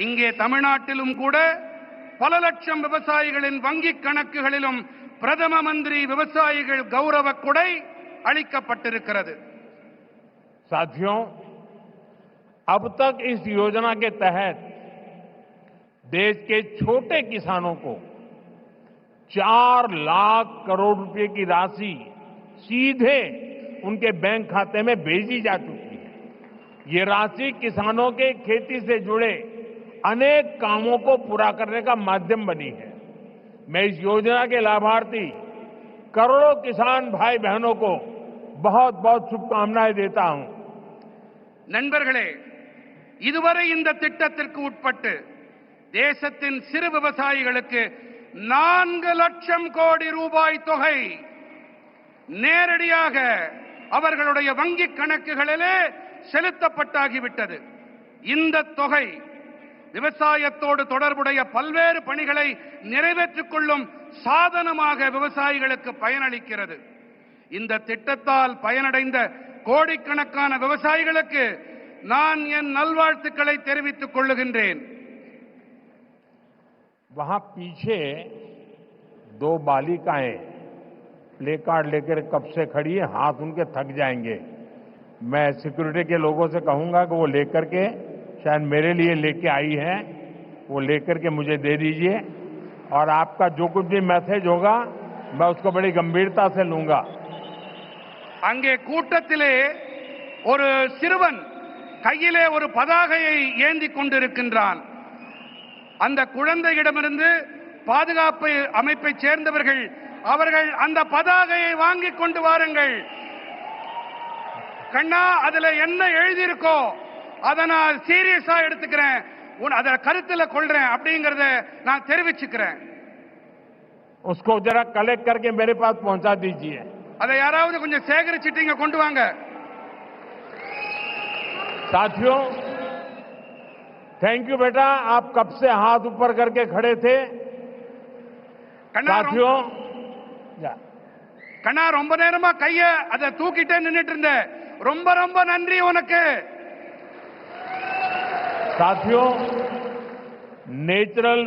இங்கே தமிழ்நாட்டிலும் கூட பல லட்சம் விவசாயிகளின் வங்கிக் கணக்குகளிலும் பிரதம மந்திரி விவசாயிகள் கௌரவ கொடை அளிக்கப்பட்டிருக்கிறது. साथियों, अब तक इस योजना के तहत देश के छोटे किसानों को 4 लाख करोड़ रुपए की राशि सीधे उनके बैंक खाते में भेजी जा चुकी है। ये राशि किसानों के खेती से जुड़े अनेक कामों को पूरा करने का माध्यम बनी है। मैं इस योजना के लाभार्थी करोड़ों किसान भाई बहनों को बहुत बहुत शुभकामनाएं देता हूं। நண்பர்களே, இதுவரை இந்த திட்டத்திற்கு உட்பட்டு தேசத்தின் சிறு விவசாயிகளுக்கு 4 லட்சம் கோடி ரூபாய் தொகை நேரடியாக அவர்களுடைய வங்கிக் கணக்குகளிலே செலுத்தப்பட்டாகிவிட்டது. இந்த தொகை விவசாயத்தோடு தொடர்புடைய பல்வேறு பணிகளை நிறைவேற்றிக் கொள்ளும் சாதனமாக விவசாயிகளுக்கு பயனளிக்கிறது. இந்த திட்டத்தால் பயனடைந்த கோடிக்கணக்கான விவசாயிகளுக்கு நான் என் நல்வாழ்த்துக்களை தெரிவித்துக் கொள்ளுகின்றேன். वहां पीछे 2 बालिकाएं प्ले कार्ड लेकर कब से खड़ी है, हाथ उनके थक जाएंगे। मैं सिक्योरिटी के लोगों से कहूंगा कि वो लेकर के, शायद मेरे लिए लेके आई है, वो लेकर के मुझे दे दीजिए और आपका जो कुछ भी मैसेज होगा मैं उसको बड़ी गंभीरता से लूंगा। அங்கே கூட்டத்திலே ஒரு சிறுவன் கையிலே ஒரு பதாகையை ஏந்தி கொண்டிருக்கின்றான். அந்த குழந்தையிடமிருந்து பாதுகாப்பு அமைப்பை சேர்ந்தவர்கள் அவர்கள் அந்த பதாகையை வாங்கிக் கொண்டு வாருங்கள். கண்ணா, அதுல என்ன எழுதியிருக்கோ அதை நான் சீரியஸா எடுத்துக்கிறேன், அத கருத்துல கொள்றேன் அப்படிங்கறத நான் தெரிவிச்சுக்கிறேன். उसको जरा कलेक्ट करके मेरे पास पहुंचा दीजिए। அதை யாராவது கொஞ்சம் சேகரிச்சிட்டு இங்க கொண்டு வாங்க. साथियों, थैंक यू बेटा, आप कब से हाथ ऊपर करके खड़े थे। साथियों, கண்ணா ரொம்ப நேரமா கைய அதை தூக்கிட்டே நின்னுட்டு இருந்த, ரொம்ப ரொம்ப நன்றி உனக்கு. साथियों, नेचुरल